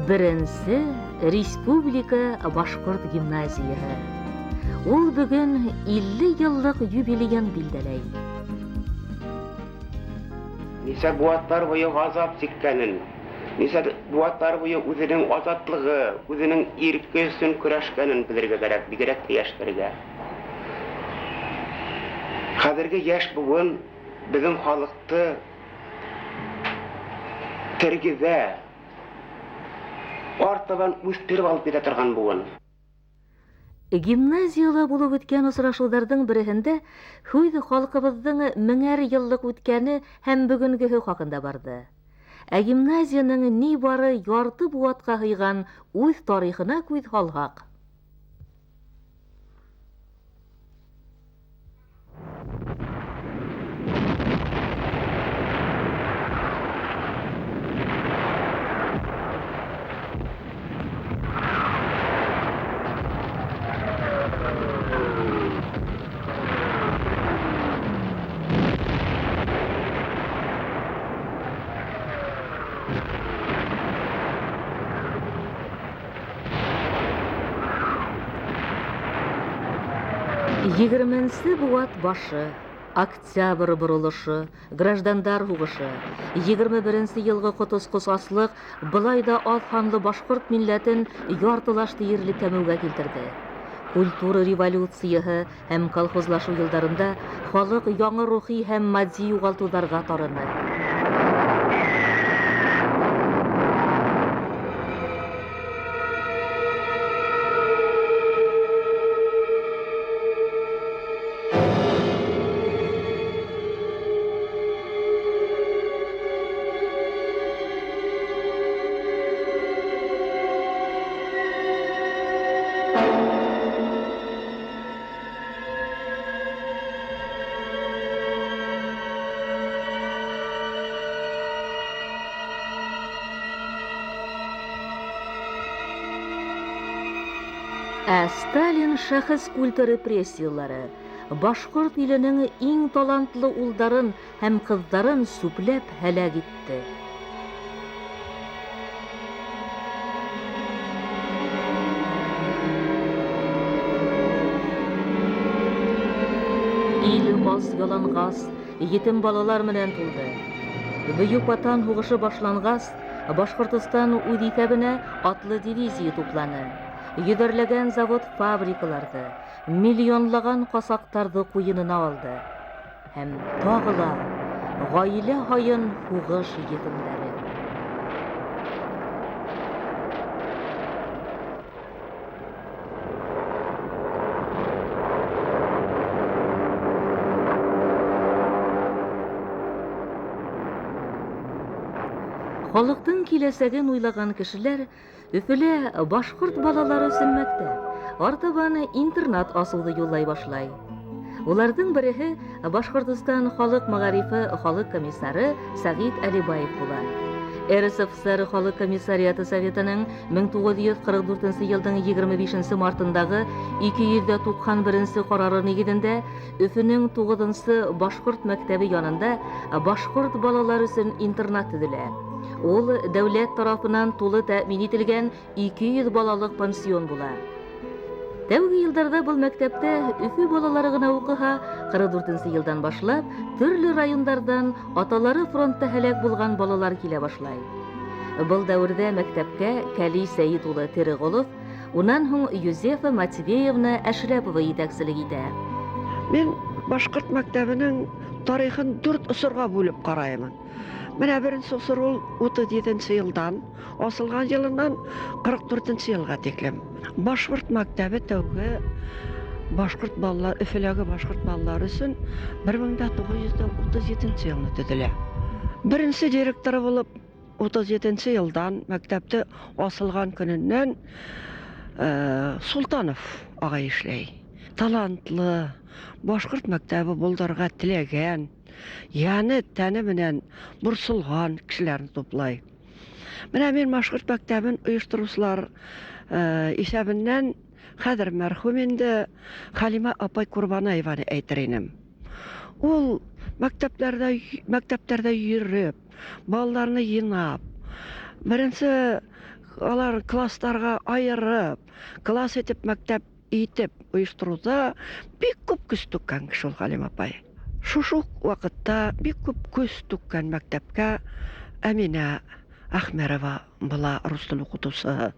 Birinci Республика Башкорт гимназияһы. Ул бүген 50 еллык юбилейын билдәләй. Нисә буаттар буе газап чиккәнен, нисә буаттар буе үзенең азатлыгы, үзенең ирке өчен көрәшкәнен белергә кирәк, бигрәк яшьләргә. Хәзерге яшь буын безнең халыкты тергезә, артабан үстереп алып китә торган буын. Гимназияда булып үткән очрашуларның береһендә Хуйды халкыбызның 1000 еллык үткәне һәм бүгенгеһе хакында барды. Ә гимназияның ни бары ярты буатка һыйган үз тарихына күз һалһак. Егерменче буат башы, октябрь бурылышы, граждандар һугышы, 21 елгы котосқос аслык былай да аз ханлы башкорт милләтен яртылаш тиерлек кәмүгә килтерде. Культура революцияһы һәм колхозлашу елдарында халык яңа рухи һәм матди югалтуларга тарыны. Сталин шәхес культы репрессиялары башкорт иленең иң талантлы улдарын һәм кызларын сүпләп һәлак итте. Ил аз ялангас, етем балалар менән тулды. Бөек Ватан һугышы башлангас, Башкортстан үз исәбенә атлы дивизия тупланы. Йөҙәрләгән завод-фабрикаларҙы, миллионлаган ҡасаҡтарҙы ҡуйынына алды. Һәм тағы ла ғаилә һайын һуғыш етемдәре. Халыктың киләсәген уйлаган кешеләр Өфөлә башкорт балалары өсөн мәктәп, артабан интернат асыуҙы юллай башлай. Уларҙың береһе Башкортостан халык мәғарифы халык комиссары Сәғит Әлибаев була. РСФСР халык комиссариаты советының 1944 елдың 25 мартындағы 291 карары нигеҙендә Өфөнөң 9-нчы башкорт мәктәбе янында башкорт балалар өсөн интернат төҙөлә. Ул дәүләт тарафынан тулы тәэмин ителгән 200 балалык пансион була. Тәүге елдарда был мәктәптә Өфө балалары гына укыһа, 44 елдан башлап төрле райондардан аталары фронтта һәлак булган балалар килә башлай. Был дәүрдә мәктәпкә Кәли Сәйит улы Тереголов, унан һуң Юзефа Матвеевна Әшрәпова етәкселек итә. Мин башкорт мәктәбенең тарихын 4 осорга бүлеп караймын. Менә беренче осор ул 37 елдан, асылган елыннан 44 елга тиклем. Башкорт мәктәбе тәүге башкорт балалар, Өфөләге башкорт балалары өсөн 1937 елны төзелә. Беренче директоры булып 37 елдан мәктәпте асылган көненнән Султанов агай эшләй. Талантлы башкорт мәктәбе булдырга теләгән, яны тәне менән бурсылган кешеләрне туплай. Менә мин башкорт мәктәбен оештыручылар исәбеннән хәзер мәрхүм инде Халима апай Курбанаеваны әйтер инем. Ул мәктәпләрдә йөреп, балаларны йынап, беренче алар класстарга айырып, класс итеп, мәктәп итеп оештыруда бик күп көз түккән кеше ул Галим апай. Шушы вакытта бик күп көз түккән мәктәпкә Әминә Әхмәрова була, рус теле укытучысы.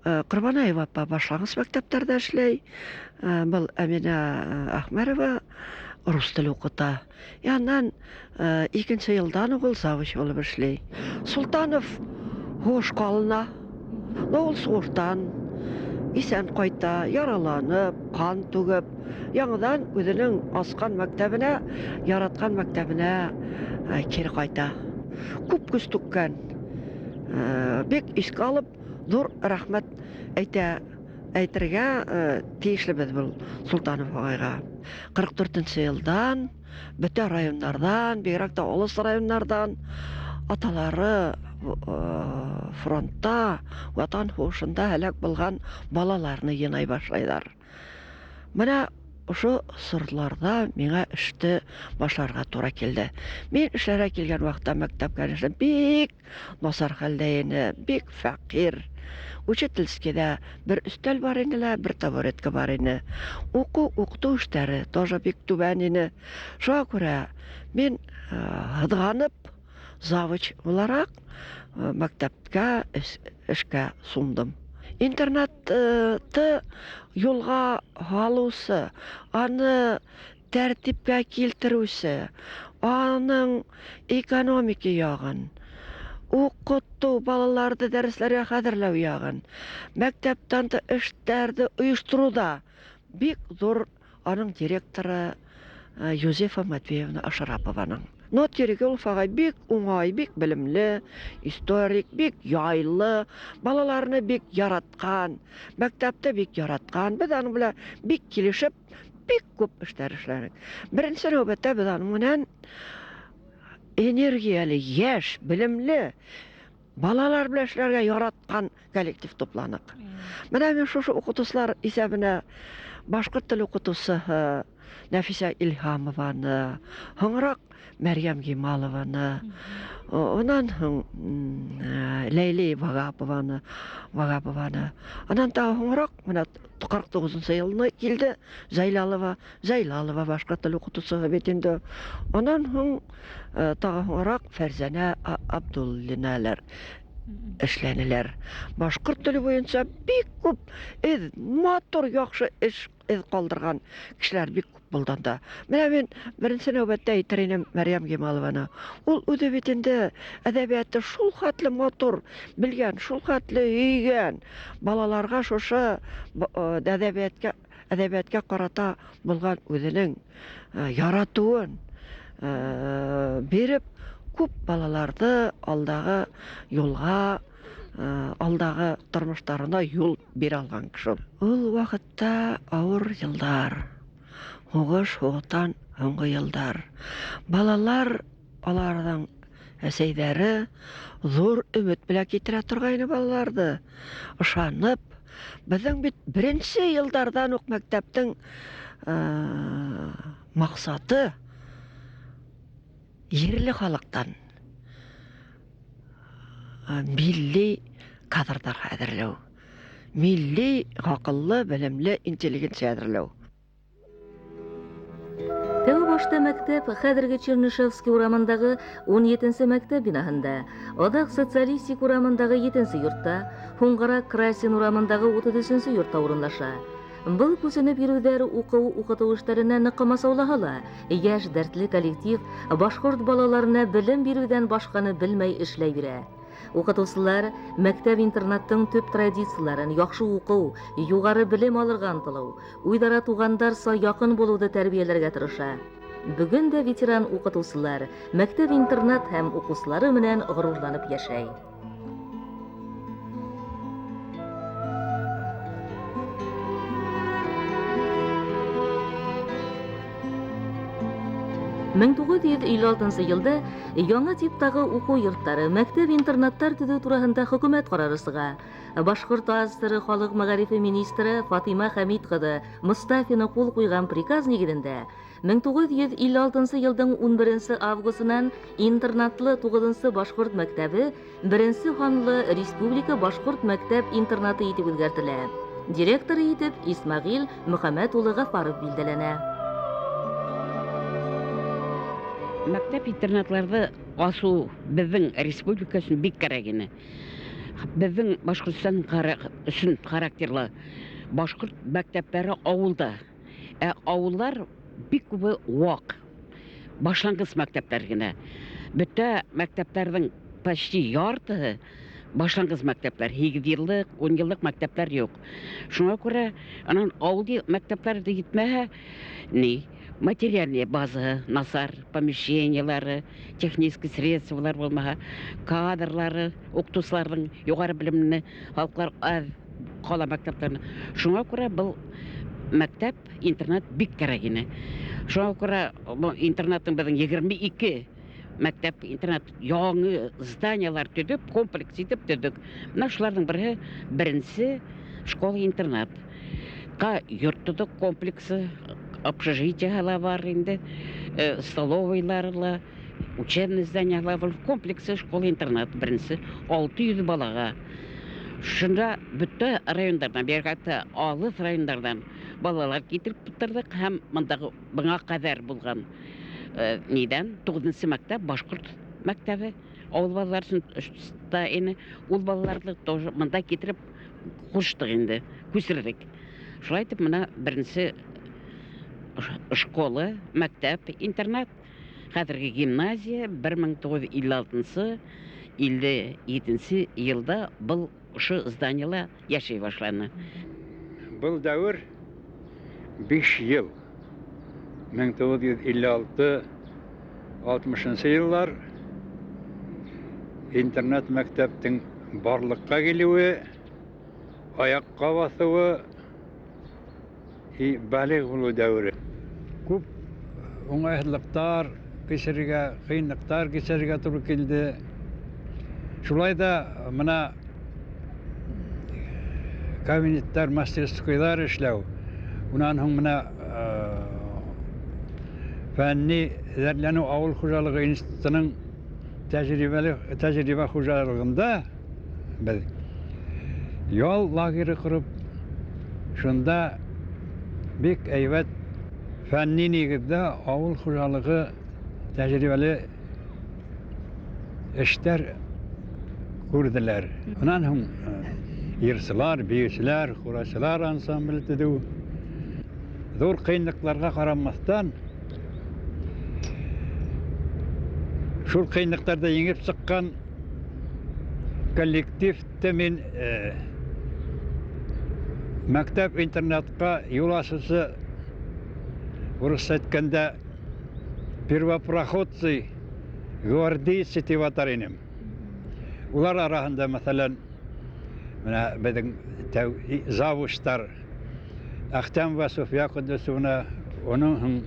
Корбанаева апа башлангыч мәктәптәрдә эшләй. Был Әминә Әхмәрова рус теле укыта. Яннан 2нче елдан ул завуч булып эшли. Султанов хуш калына. Ул сугыштан исән кайта, яраланып, кан түгеп, яңадан үзенең аскан мәктәбенә, яраткан мәктәбенә кире кайта. Күп көз түккән. Бик искә алып, зур рәхмәт әйтергә тиешлебез бул Султанов агайга. 44нче елдан бөтен районнардан, бигрәк тә алыс районнардан аталары фронтта, ватан һугышында һәлак булган балаларны йынай башлайлар. Менә ошо сырларда миңа эште башларга туры килде. Мин эшләргә килгән вакытта мәктәпкә бик насар хәлдә иде, бик фәкыйрь. Учительскийдә бер өстәл бар иде, бер табуретка бар иде. Укыту эшләре тоже бик түбән иде. Шуңа күрә мин хыдганып завуч буларак мәктәпкә эшкә сумдым. Интернатты юлга алусы, аны тәртипкә килтерүсе, аның экономика ягын, укыту, балаларды дәресләргә хәзерләү ягын, мәктәптән эшләрне оештыруда бик зур аның директоры Юзефа Матвеевна Ашарапованың. Нотирик Улфагай бик уңай, бик белемле, историк, бик яйлы, балаларны бик яраткан, мәктәптә бик яраткан. Без аның белән бик килешеп, бик күп эшләр эшләдек. Беренче нәүбәттә без аның белән энергияле, яшь, белемле балалар белән эшләргә яраткан коллектив тупланык. Менә мин шушы укытучылар исәбенә башкорт теле укытучысы Нәфисә Илһамованы, һоңрак Мәрьям Гималованы, онан Ләйле Вагапованы, онан та һоңрак менә 49нчы елны килде Зайлалова башкорт теле укытучысы бит инде. Онан тагы һоңрак Фәрзәнә Абдуллиналар эшләнеләр. Башкорт теле буенча бик күп матур, яхшы эш калдырган кешеләр бик күп булданда. Менә мин беренче нәүбәттә әйтер идем Мәрьям Гималованы. Ул үзе бит инде әдәбиятты шул хәтле матур белгән, шул хәтле өйгән, балаларга шушы әдәбиятка карата булган үзенең яратуын биреп, күп балаларды алдагы юлга, алдагы тормыштарына юл бирә алган кеше. Ул вакытта авыр елдар, һугыштан соңгы елдар. Балалар, аларның әсәйләре зур өмет белән китерә торган балаларды. Ышанып, безнең бит беренче елдардан ук мәктәптең максаты ерле халыктан милли кадрдар әзерләү, милли, гакыллы, белемле, интеллигенция әзерләү. Тәү башта мәктәп хәзерге Чернышевский урамындагы 17нче мәктәп бинаһында, адак Социалистик урамындагы 7нче йортта, һуңгарак Красин урамындагы 33нче йортта урынлаша. Был күсенеп йөрүҙәр укытыу эштәренә ныҡымасаулаһа, яшь дәртле коллектив башҡорт балаларына белем бирүҙән башҡаны белмәй эшләй бирә. Укытыусылар мәктәп-интернаттың төп традицияларын, яҡшы уҡыу, юғары белем алырға ынтылыу, уйҙара туғандарса яҡын булыуҙы тәрбиәләргә тырыша. Бөгөн дә ветеран укытыусылар мәктәп-интернат һәм уҡыусылары менән ғорурланып йәшәй. 1956 елда яңа типтагы уку йортлары, мәктәп-интернаттар төзү турасында хөкүмәт карары сыга. Башкорт АСР халык мәгарифе министры Фатима Хамид кызы Мустафина кул куйган приказ нигезендә 1956 елның 11 августыннан интернатлы 9 башкорт мәктәбе 1 ханлы республика башкорт мәктәп-интернаты итеп үзгәртелә. Директоры итеп Исмагил Мөхәммәд улы Гафаров билдәләнә. Мәктәп-интернатларда асу безнең республика өчен бик кирәк. Безнең Башкортстан өчен характерлы башкорт мәктәпләре авылда. Авыллар бик күпе вак. Башлангыч мәктәпләр генә. Бөтә мәктәпләрнең почти яртысы башлангыч мәктәпләр, 8 еллык, 10 еллык мәктәпләр юк. Шуңа күрә анан авыл мәктәпләрдә җитмәһә, материальная база, насар, помещениялары, технические средстволар булмаһа, кадрлары, укытучыларның югары белемле халыклар кала мәктәпләрне. Шуңа күрә был мәктәп, интернат бик кирәк ине. Шуңа күрә интернатның безнең 22 мәктәп, интернат яңа зданиялар төзеп, комплекс итеп төзедек. Менә шуларның бере беренче школа-интернат. Йорт комплексы, общежитиялар бар инде, столовыйлар, учебный зданиялар бар, комплексы школа-интернат беренче 600 балага. Шунда бөтә районнардан, бергәтә алыс районнардан балалар китереп тутырдык һәм мондагы быңа кадәр булган нидән 9 мәктәп башкорт мәктәбе авыл балалар өчен ул балаларны тоже монда китереп куштык инде, күчердек. Шулай итеп менә беренче школа, мәктәп, интернат, хәзерге гимназия 1956-57 елда был шы зданиялар яшәй башланы. Был дәвр 5 ел. 1956-60 еллар интернат мәктәптің барлыкка килүе, аякка басуы и балиг булу дәвре. Күп уңайлыктар кичерергә, кыйынлыктар кичерергә туры килде. Шулай да мына кабинеттар, мастерскойлар эшләү. Унан һуң менә фәнни зәрләнү авыл хуҗалыгы институтының тәҗрибә хуҗалыгында без ял лагере корып, шунда бик әйбәт фәнни нигездә авыл хуҗалыгы тәҗрибәле эшләр күрделәр. Унан һуң йырчылар, биючеләр, хурачылар ансамбле төзү. Зур кыйынлыкларга карамастан шул кыйынлыктарда еңеп чыккан коллективте мен мәктәп-интернатка юл ачучы, урысча әйткәндә, первопроходцы, гвардейцы дип атар инем. Улар арасында, мәсәлән, менә безнең завучлар Ахтамова София Кудусовна, оның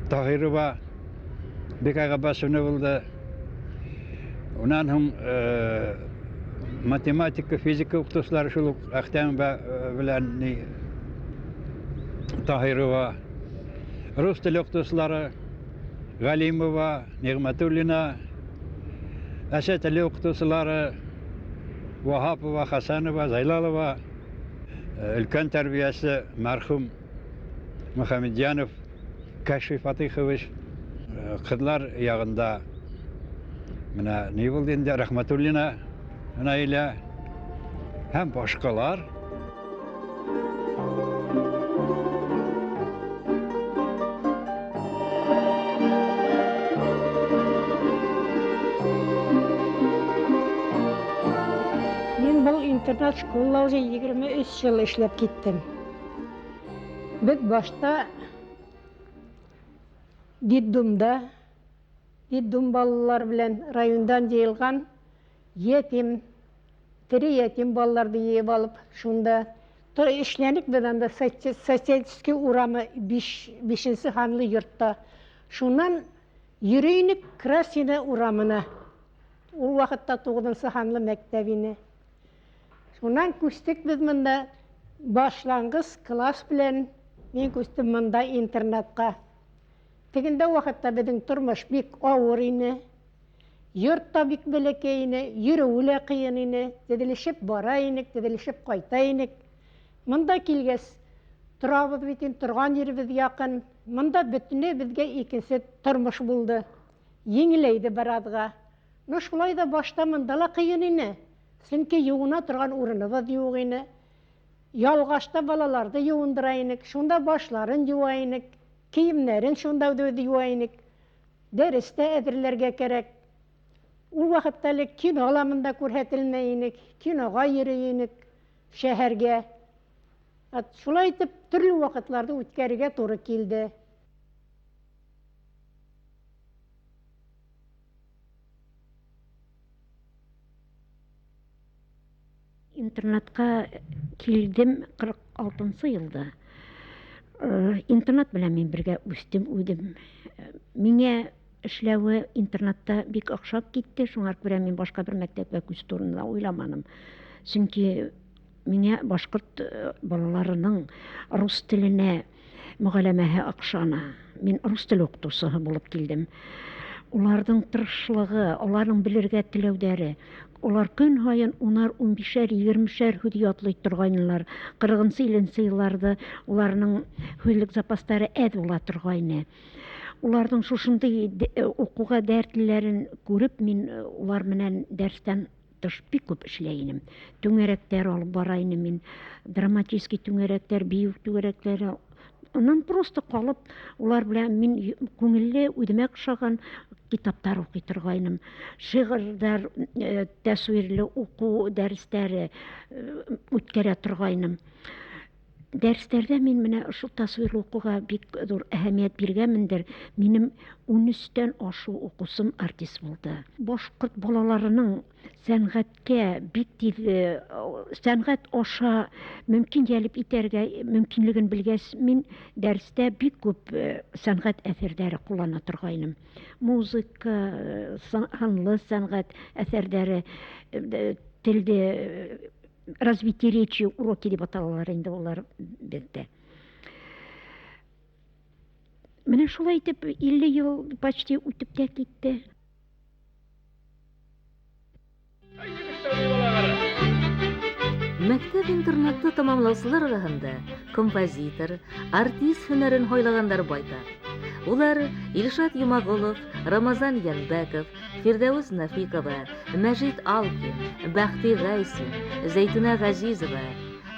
Тахирова Бека Габасовна булды. Унан һуң математика, физика укытучылары шул Ахтамова белән Тахирова. Рус теле укытучылары Галимова, Нигъмәтуллина, Әсә теле укытучылары Вахапова, Хасанова, Зайлалова, өлкән тәрбиясе мәрхүм Мөхәммәдьянов, Кәшфи Фатихович, кызлар ягында менә ни булды инде, Рәхмәтуллина, Наилә һәм башкалар. Мен бұл интернат школаларда 23 жыл эшләп киттем. Без башта детдомда, детдом балалар белән райондан җыелган етим, тере етим балаларды еп алып, шунда эшләнек белән социалистик урамы 5-нче ханлы йортта. Шуннан Йөрейник Красина урамына. Ул вакытта 9-нчы ханлы мәктәбине. Шуннан күстек без монда башлангыч класс белән мин күстем монда интернатка. Тегендә вакытта безнең тормыш бик авыр ине. Йорт та бик бәләкәй ине, йөрүе лә кыен ине. Теделешеп бара инек, теделешеп кайта инек. Монда килгәс, торабыз бит инде, торган җиребез якын. Монда бөтенләй безгә икенче тормыш булды. Еңеләйде беразга. Ну шулай да башта монда ла кыен ине. Чөнки юына торган урыныбыз юк ине. Ялгашта балаларды юындыра инек, шунда башларын юа инек, киемнәрен шунда юа инек. Дәрестә әзерләргә кирәк. Ул вакытта әле кино аламында күрһәтелмәй инек, кинога йөрөй инек шәһәргә. Шулай итеп, төрле вакытларда үткәрергә туры килде. Интернатка килдем 46-нчы елда. Интернат белән мин бергә үстем. Миңа эшләве интернатта бик охшап китте. Шуңа күрә мин башка бер мәктәпкә күз турында уйламадым. Чөнки миңа башкорт балаларының рус теленә мөгаләмәһе охшана. Мин рус теле укытучысы булып килдем. Уларның тырышлыгы, уларның белергә теләүдәре, улар көн һайын 10-15-шәр, 20-шәр һүз ятлый торганнар. 40-нчы, 50-нчы елларда уларның һүзлек запастары әз була торгайны. Уларның шушындай укуга дәртләрен күреп, мин улар менән дәрестән тыш бик күп эшләйнем. Түңәрәктәр алып бара инем мин, драматический түңәрәктәр, бию түңәрәкләре. Оннан просто калып, улар белән мин күңелле, үдемә охшаган китаптар укый торгайным. Шигырьләр, тәсвирле уку дәресләре үткәрә торгайным. Дәресләрдә мин менә шул тасвирлы укуга бик зур әһәмият биргәнмендер. Минем 13-тән ашу укусым артист булды. Башкорт балаларының сәнгатькә бик тиз сәнгать аша мөмкин җәлеп итәргә мөмкинлеген белгәч, мин дәрестә бик күп сәнгать әсәрләре куллана торгайным. Музыка, ханлы сәнгать әсәрләре, телдә развитие речи уроки дип аталалар инде улар бездә. Менә шулай итеп 50 ел почти үтеп тә китте. Мәктәп-интернатты тамамлаусылар арасында композитор, артист һөнәрен һайлагандар байтак. Улар Илшат Юмагулов, Рамазан Янбәков, Фирдәүс Нафикова, Мәҗит Алкин, Бәхти Гайсин, Зәйтүнә Газизова,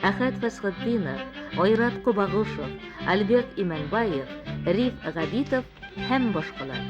Әхәт Фәсхетдинов, Айрат Кубагушев, Альберт Иманбаев, Риф Габитов һәм башкалар.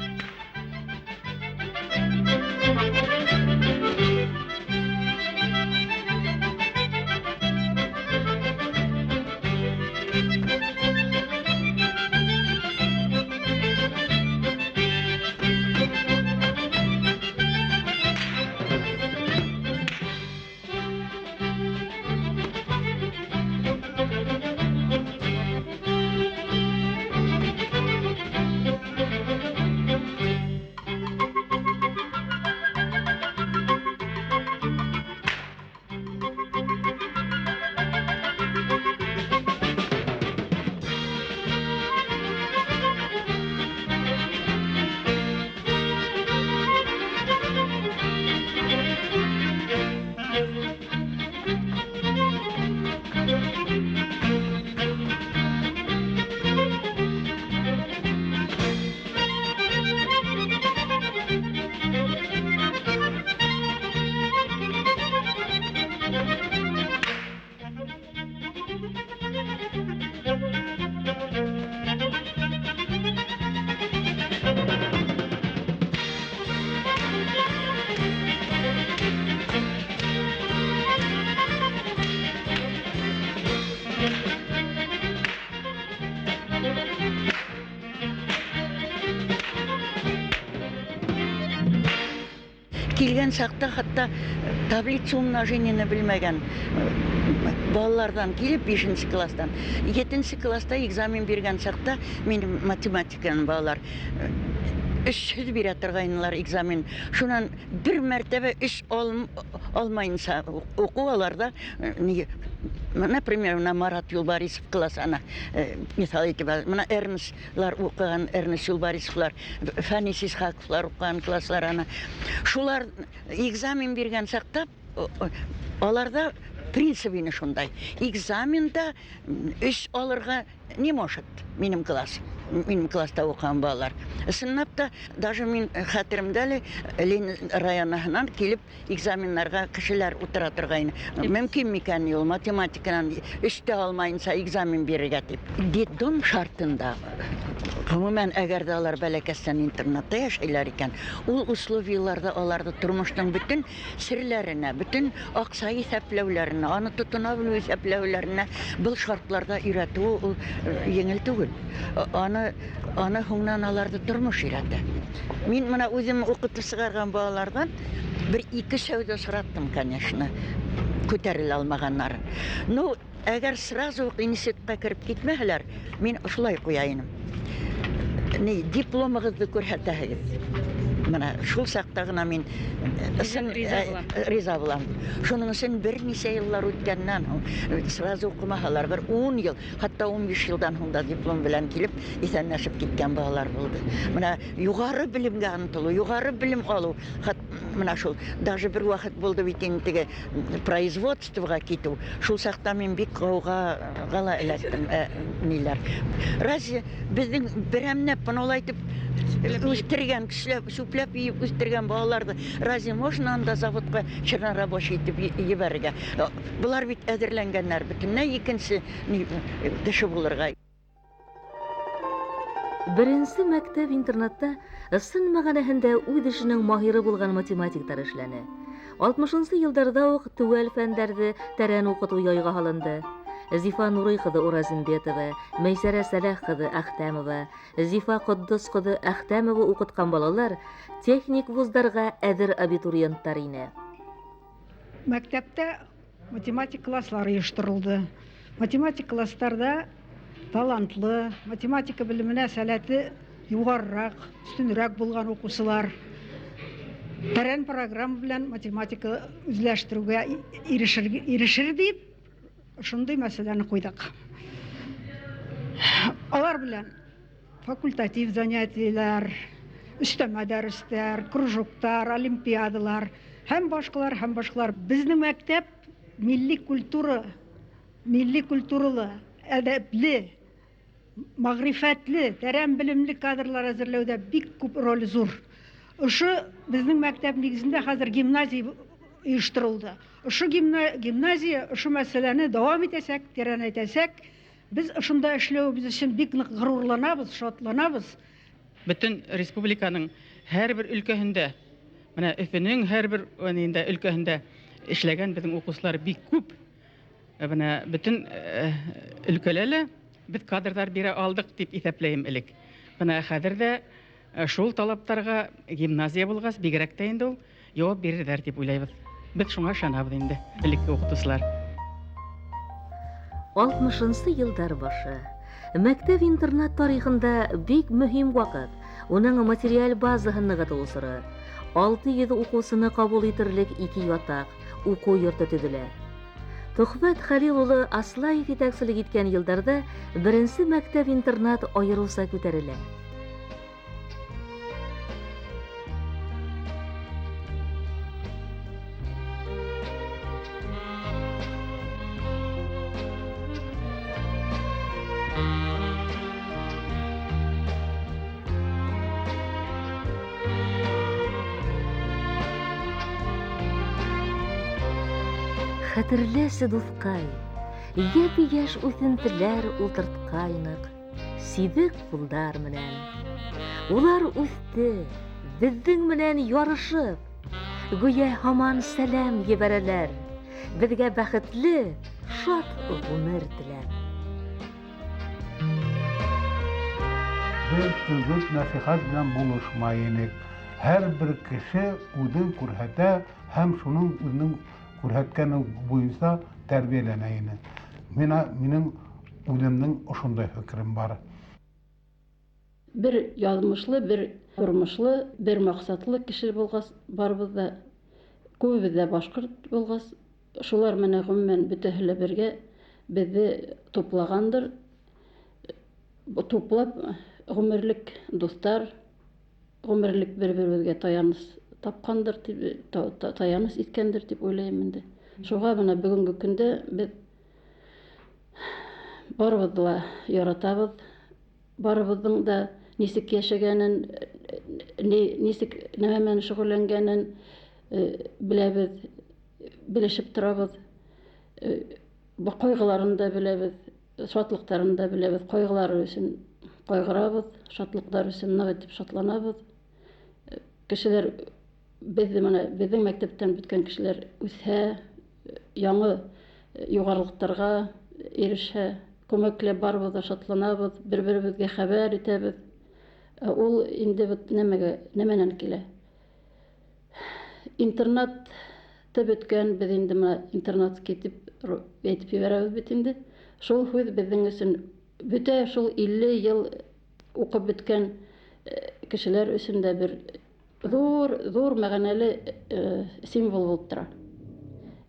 Килгән чакта хатта таблица умножениене белмәгән балалардан килеп 5-нче класстан 7-нче класста экзамен биргән чакта мин математиканы балалар 300 бирә торганнар экзамен. Шуннан бер мәртәбә 3 алмайынса уку аларда, например, на Марат Юлбарисов класс ана, мисал итеп, менә Эрнслар укыган, Эрнст Юлбарисовлар, Фәнис Исхаковлар укыган класслар ана. Шулар экзамен биргән сакта, аларда принцибы шундай. Экзамента 3 алырга не может минем класста укыган балалар. Сынапта даже мин хәтеремдә Ленин районыннан килеп экзаменнарга кешеләр утыра торган. Мөмкин микән ул математикадан 3 алмайынса экзамен бирергә дип. Детдом шартында. Гомумән, әгәр дә алар бәләкәстән интернатта яшәйләр икән, ул условияларда аларда тормышның бөтен серләренә, бөтен акча исәпләүләренә, аны тотына белү исәпләүләренә был шартларда өйрәтү ул еңел түгел. Аны һуңнан аларды тормыш өйрәтә. Мин менә үзем укытып чыгарган балалардан бер-ике сәүдә сораттым, конечно, күтәрелә алмаганнар. Ну, әгәр сразу ук институтка кирип китмәһәләр, мин шулай куяйным. Дипломыгызды күрһәтәһегез. Менә шул сакта гына мин риза булам. Шуның өчен берничә еллар үткәннән сразу укымаһалар, 10 ел, хәтта 15 елдан һуң да диплом белән килеп исәнләшеп киткән балалар булды. Менә югары белемгә омтылу, югары белем алу, менә шул даже бер вакыт булды бит инде производствога китү. Шул сакта мин бик гала эләктем, ниләр. Разве безнең берәмнәп паналайтып үстергән кешеләр, сүпләп үстергән балаларды разве можно анда заводка чернорабочий итеп ебәргә? Булар бит әзерләнгәннәр, бөтенләй икенче кеше булырга. Беренче мәктәп интернатта сын мәгънәһендә үз эшенең маһире булган математиктар эшләнә. 60-нчы елларда ук төгәл фәннәрне тәрән укыту яйга һалынды. Зифа Нурый кызы Уразимбетова, Мәйсәрә Сәләх кызы Әхтәмова, Зифа Коддос кызы Әхтәмова укыткан балалар техник вузларга әзер абитуриенттар ине. Мәктәптә математик класслары оештырылды. Математик классларда талантлы, математика белеменә сәләте югарырак, үстенрәк булган укучылар тәрән программа белән математика үзләштерүгә ирешер дип шундый мәсьәләне куйдык. Алар белән факультатив занятияләр, өстәмә дәресләр, кружоктар, олимпиадалар һәм башкалар. Безнең мәктәп милли культуралы, әдәпле, мәгърифәтле, тәрән белемле кадрлар әзерләүдә бик күп роль зур. Ошо безнең мәктәп нигезендә хәзер гимназия оештырылды. Ошо гимназия, ошо мәсьәләне дәвам итәсәк, тәрәнәйтәсәк, без ошонда эшләүебез өчен бик нык горурланабыз, шатланабыз. Бөтен республиканың һәрбер өлкәһендә, менә Өфөнең һәрбер өлкәһендә эшләгән безнең укучылар бик күп. Менә бөтен өлкәләрдә без кадрдар бирә алдык дип исәпләйм элек. Менә хәзер дә шул талаптарга гимназия булгас, бигрәк тә инде ул җавап бирерләр дип уйлайбыз. Без шуңа ышанабыз инде, элекке укытучылар. 60-нчы еллар башы. Мәктәп-интернат тарихында бик мөһим вакыт. Уның материаль базаһын ныгыту усыры. 600 укучыны кабул итерлек 2 ятак уку йорты төзелә. Тухват Халил улы Аслаев итәкчелек иткән елларда беренче мәктәп-интернат аерылса күтәрелә. Хәтерләсе дускай, япи-яш үсентеләр утырткайнык, сибек кулдар менән. Улар үсте, безнең менән ярышып, гүя һаман сәлам ебәрәләр, безгә бәхетле, шат гомер теләп. Без түгел нәсихәт белән булышмайык. Һәрбер кеше үзен күрһәтә һәм шуның үзенең күрһәткәне буенча тәрбияләнә ине. Минем үземнең ошондай фикерем бар. Бер язмышлы, бер Тормышлы, бер максатлы кеше булгас, барыбыз да күбебез дә башкорт булгас, шулар менә гомумән бөтәһе лә бергә безне туплагандыр. Туплап гомерлек дуслар, гомерлек бер-беребезгә таяныс тапкандыр, таяныс иткәндер дип уйлыйм инде. Шуңа менә бүгенге көндә без барыбыз да яратабыз, барыбызның да нисек яшәгәнен, нисек нәмә белән шөгыльләнгәнен беләбез, белешеп торабыз. Кайгыларын да беләбез, шатлыктарын да беләбез. Кайгылары өчен кайгырабыз, шатлыклар өчен нык итеп шатланабыз. Кешеләр безнең мәктәптән беткән кешеләр үсә, яңа югарылыктарга ирешә, күмәкләп барыбыз да шатланабыз, бер-беребезгә хәбәр итәбез. Ул инде нәмәнән килә. Интернат беткән, без инде интернатский дип әйтеп ебәрәбез бит инде. Шул хүз безнең өчен бөтә шул 50 ел укып беткән кешеләр өчен дә бер зур мәгънәле символ булып тора.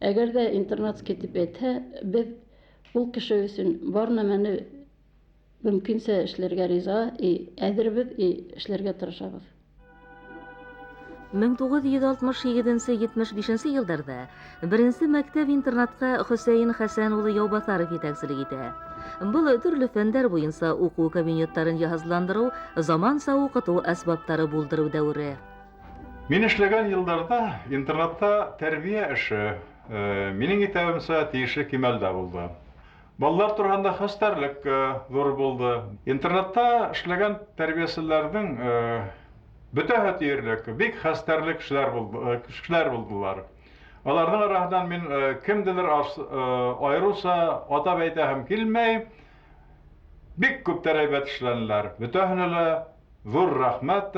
Әгәр дә интернатский дип әйтһә, без ул кеше өчен бар нәмәне мөмкинсә эшләргә риза, әзербез, эшләргә тырышабыз. 1967-75 елларда беренче мәктәп-интернатка Хөсәен Хәсән улы Яубасаров җитәкчелек итә. Бұл төрле фәннәр буенча уку кабинетларын яһазландыру, заманча укыту әсбаптары булдыру дәвре. Мин эшләгән елларда интернатта тәрбия эше минең итәвемчә тиешле кимәлдә булды. Балалар турында хәстәрлек зур булды. Интернатта эшләгән тәрбиячеләрнең бөтәһе тиерлек, бик хәстәрлек кешеләр булдылар. Аларның арасыннан мин кемдер айруса атап әйтәһем килмәй, бик күп тәрбият эшләнеләр. Бөтәһенә лә зур рәхмәт.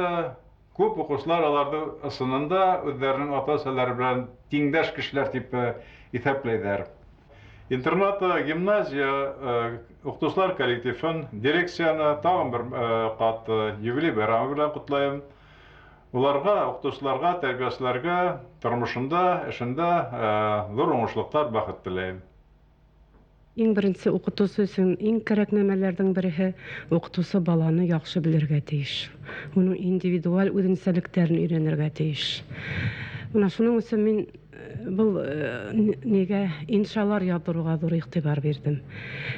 Күп укучылар аларның ысынында үзләренең ата-әсәләре белән тиңдәш кешеләр дип исәпләйдәр. Интернат, гимназия, укытучылар коллективын, дирекцияны тагын бер кат юбилей байрамы белән котлайм. Уларга, укытучыларга, тәрбиячеләргә тормышында, эшендә зур уңышлыклар, бәхет теләйм. Иң беренче укытучы өчен иң кирәк нәмәләрдән бере укытучы баланы яхшы белергә тиеш. Уның индивидуаль үзенчәлекләрен өйрәнергә тиеш. Менә шуның өчен мин бұл неге иншалар ядыруга зур игътибар бирдем.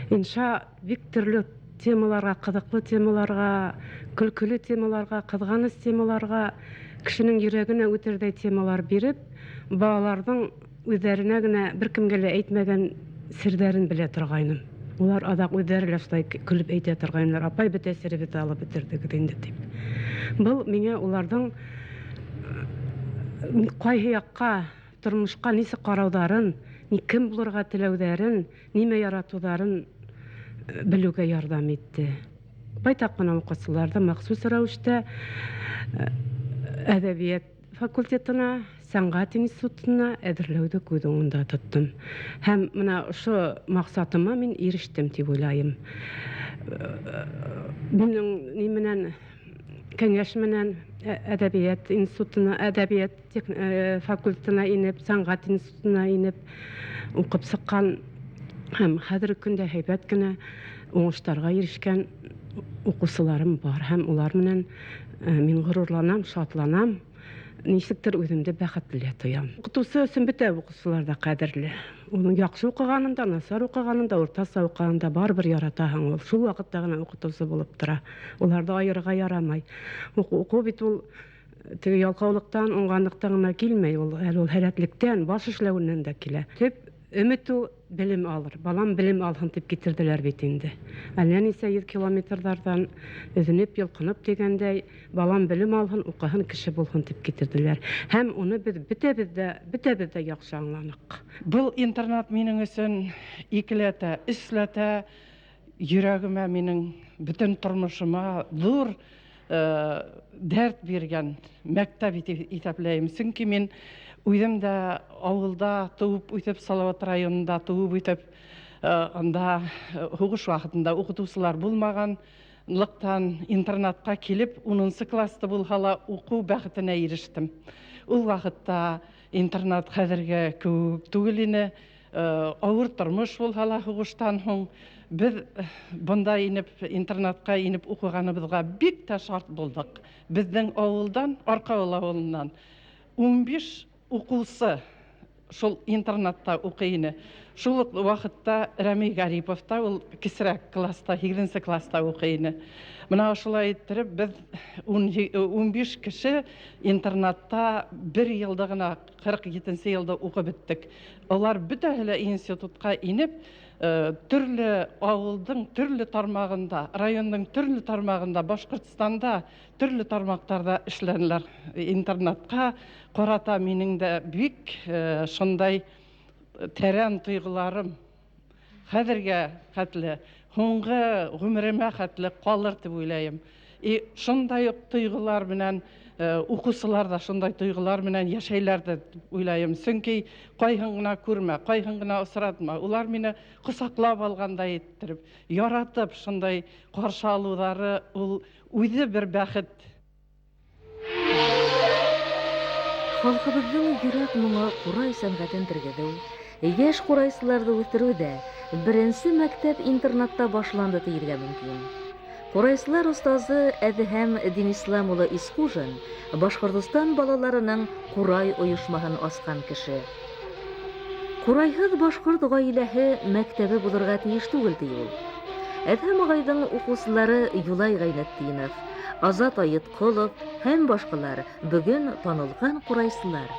Инша бик төрле темаларга, кызыклы темаларга, көлкүле темаларга, кызганыч темаларга, кешенең йөрәгенә үтердәй темалар биреп, балаларның үзләренә генә беркемгә дә әйтмәгән серләрен белә торгайным. Улар адак үзләре лә шулай көлеп әйтә торгайннар. Апай бит әсәребезне алып бетердек инде дип. Бұл миңа уларның кайһы якка тормышка нисек караударын, кем булырга теләүдәрен, нимә яратуларын белүгә ярдәм итте. Байтак кына укытучыларда махсус рәвештә әдәбият факультетына, сәнгать институтына әзерләүдә күз уңында тоттым. Һәм менә ошо максатыма мин ирештем дип уйлайм. Минең нименән кәңәш менән әдәбият институтына, әдәбият факультетына инеп, сәнгать институтына инеп укып сыккан һәм хәзерге көндә һәйбәт кенә уңышларга ирешкән укучыларым бар. Һәм улар менән мин горурланам, шатланам. Ничектер үземдә бәхетле тоям. Укытучы өчен бөтә укучылар да кадерле. Уның яхшы укыганында, насар укыганында, уртаса укыганында барбер яратаһың. Ул шул вакытта гына укытучы булып тора. Уларда аерырга ярамай. Уку бит ул теге ялкаулыктан, уңганлыктан гына килмәй, ул һәләтлектән, баш эшләүеннән дә килә. Төп өмет ул белем алыр. Балам белем алһын дип китерделәр бит инде. Әллә нисә 100 километрдардан өзенеп, йылкынып дигәндәй, балам белем алһын, укыһын, кеше булһын дип китерделәр. Һәм уны без бөтәбез дә яхшы аңланык. Бұл интернат минең өчен икеләтә, эшләтә, йөрәгемә минең бөтен тормышыма зур дәрт биргән мәктәп итеп исәпләйм. Чөнки мин үзем дә авылда туып үтеп, Салават районында туып үтеп, анда хугыш вакытында укытучылар булмаган, лыктан интернатка килеп, 10 класста булһала уку бәхетенә ирештем. Ул вакытта интернат хәзерге күп түгел ине, авыр тормыш булһала хугыштан һуң без бында инеп интернатка инеп укыганыбызга бик тә шарт булдык. Безнең авылдан, арка авылыннан 15 укучы шул интернатта укыйны. Шул вакытта Рәми Гарипов та ул кисрәк класста, 8 класста укыйны. Менә шулай иттереп без 15 кеше интернатта 1 елда гына 47 елда укып беттек. Алар бөтәһе лә институтка инеп, төрле авылдың төрле тармагында, районның төрле тармагында, Башкортстанда төрле тармактарда эшләнеләр. Интернатка карата минең дә бик шундай тәрән тойгыларым хәзергә хәтле, һуңгы гомеремә хәтле калыр дип уйлыйм. Шундай ук тойгылар белән укучылар да шундай тойгылар белән яшәйләр дип уйлыйм. Чөнки кайһын гына күрмә, кайһын гына осратма. Улар мине кысаклап алгандай иттереп, яратып шундай каршы алулары ул үзе бер бәхет. Халкыбызның йөрәк моңа курай сәнгатен тергәдәү, яшь курайсыларны үстерүдә беренче мәктәп-интернатта башланды диергә мөмкин. Курайсылар устазы Әдһәм Динислам улы Искужин Башкортстан балаларының курай оешмаһын ачкан кеше. Курайһыз башкорт гаиләһе мәктәбе булырга тиеш түгел ди ул. Әдһәм агайның укучылары Юлай Гайнетдинов, Азат Аетколов һәм башкалар бүген танылган курайсылар.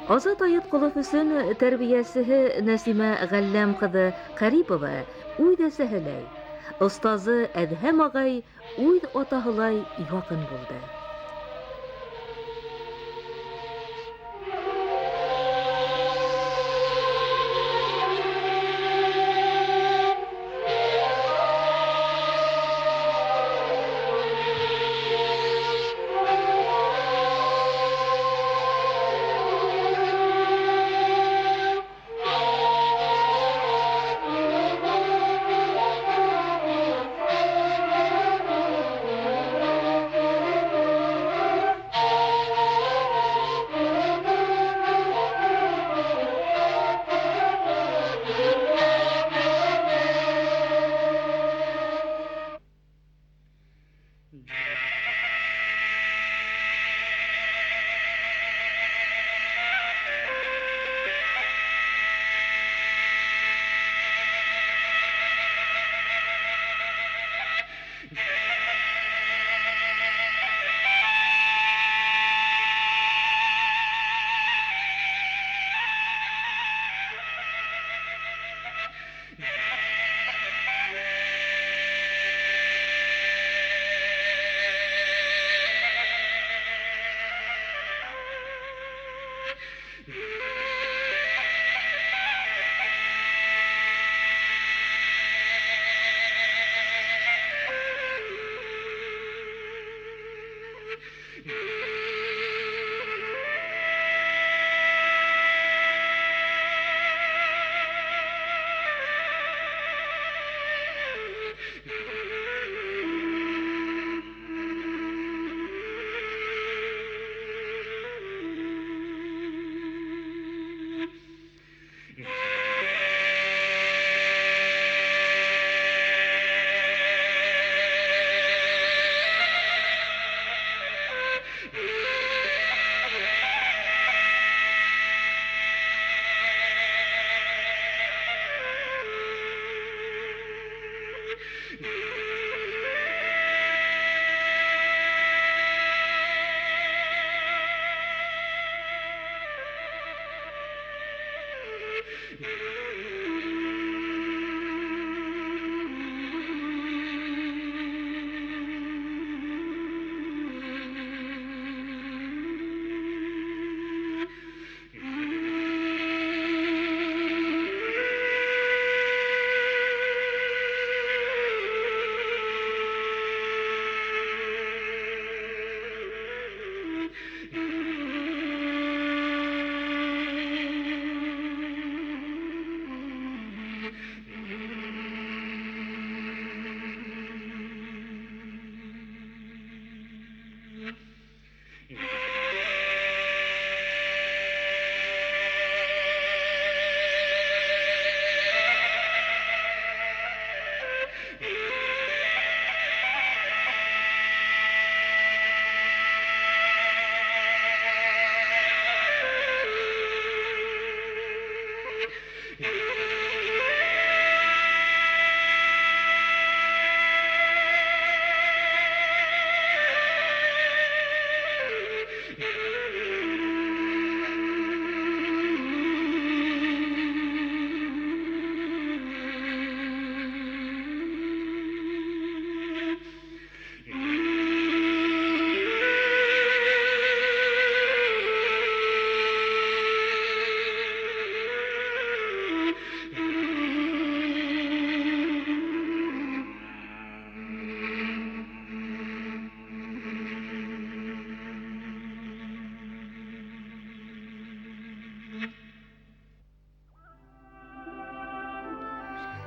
Азат Аетколов өчен тәрбиясеһе Нәсимә Галләм кызы Карипова уй да сәһеләй. Остазы Әдһәм агай уй атаһылай якын булды.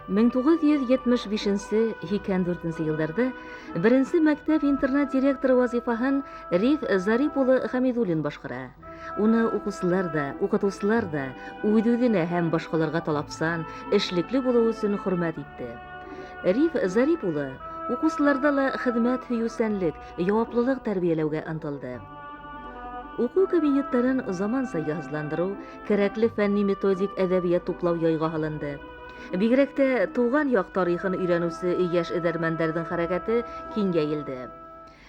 1975-84 елларда беренче мәктәп-интернат директоры вазифаһын Риф Зарип улы Хәмидуллин башкара. Уны укучылар да, укытучылар да үз-үзенә һәм башкаларга талапсан, эшлекле булуы өчен хөрмәт итте. Риф Зарип улы укучыларда ла хезмәт һөюсәнлек, җаваплылык тәрбияләүгә ынтылды. Уку кабинеттарын заманса яһазландыру, кирәкле фәнни-методик әдәбият туплау яйга һалынды. Бигрәк тә туган як тарихын өйрәнүсе яшь эдәрмәннәрнең хәрәкәте киңәелде.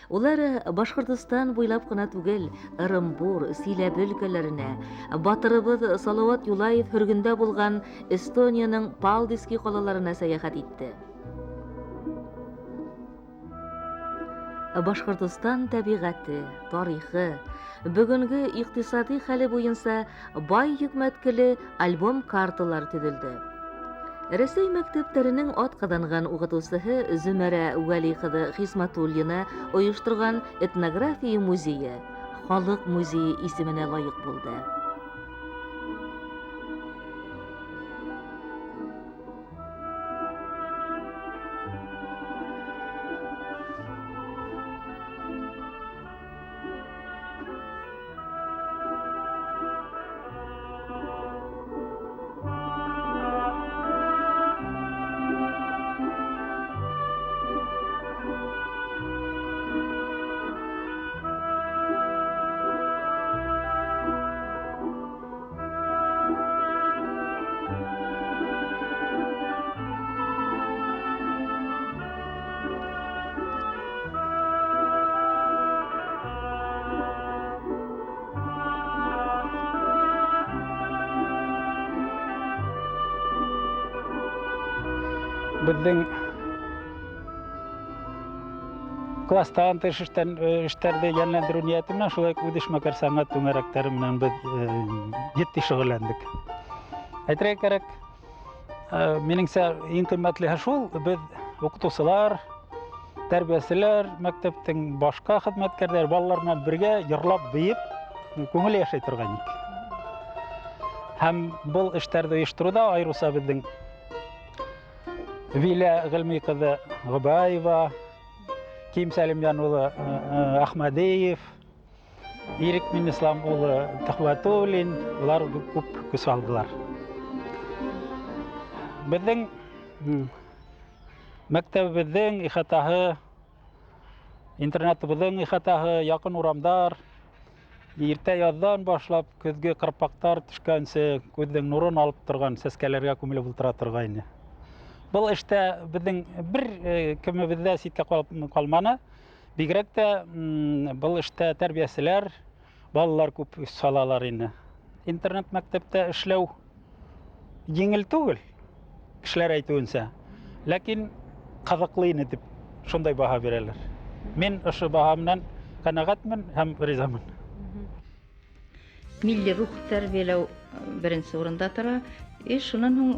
Улар Башкортстан буйлап кына түгел, Ырымбур, Силәбе өлкәләренә, батырыбыз Салават Юлаев хөргендә булган Эстониянең Палдиски калаларына сәяхәт итте. Башкортстан табигаты, тарихы, бүгенге икътисади хәле буенча бай йөкмәткеле альбом карталар төзелде. Рәсәй мәктәпләренең атказанган укытучысы Зөмәрә Вәли кызы Хисматуллина оештырган этнография музее Халык музее исеменә лаек булды. Безнең класстан тыш эшләрдә янландыру ниятем менән шулай үдешмәкәр сәнгать түңәрәкләре менән без җитди шөгыльләндек. Әйтергә кирәк, минеңчә иң кыйммәтлеһе шул, без укытучылар, тәрбиячеләр, мәктәптең башка хезмәткәрләр балалар белән бергә йырлап, биеп, күңел яшәй торган ик. Һәм бу эшләрдә оештыруда айрыса безнең Виля Гыльми кызы Губаева, Ким Сәлимҗан улы Ахмадеев, Ирек Минислам улы Тахватуллин, улар күп көч алдылар. Безнең мәктәбебезнең ихатаһы, интернатыбызның ихатаһы якын урамдар, иртә яздан башлап көзгә кырпактар төшкәнче күзнең нурын алып торган сәскәләргә күмелеп утыра торган. Бұл эштә безнең бер кемебездә ситкә калманы. Бигрәк тә бұл эштә тәрбиячеләр, балалар күп салалар инде. Интернет мәктәптә эшләү җиңел түгел, кешеләр әйтүенчә. Ләкин кызыклы инде дип шундай баһа бирәләр. Мин ошо баһа менән канәгатьмен һәм ризамын. Милли рух тәрбияләү беренче урында тора. Шуннан һуң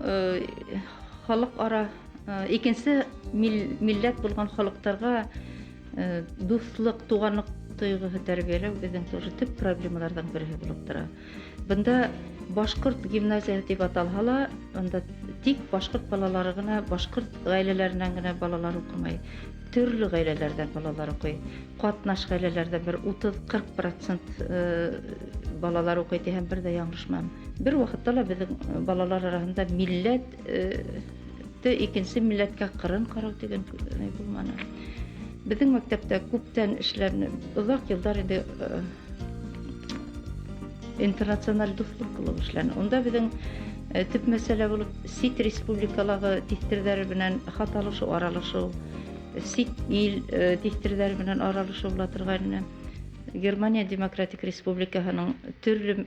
халыкара икенче милләт булган халыктарга дуслык, туганлык тойгыһы тәрбияләү безнең тоже төп проблемалардан бере булып тора. Бында башкорт гимназия дип аталһа ла, анда тик башкорт балалары гына, башкорт гаиләләреннән генә балалар укымай. Төрле гаиләләрдән балалар укый. Катнаш гаиләләрдә бер 30-40% балалар укый дигән бер дә яңгырышмам. Бер вакытта ла безнең балалар арасында милләт икенче милләткә кырын карау дигән булманы. Безнең мәктәптә күптән эшләрне, озак еллар инде интернациональ дуслык кылып эшләне. Онда безнең төп мәсьәлә булып сит республикаларга тиһтердәре белән хат алышу, аралашу, сит ил тиһтердәре белән аралашу була торган. Германия Демократик Республикаһының төрле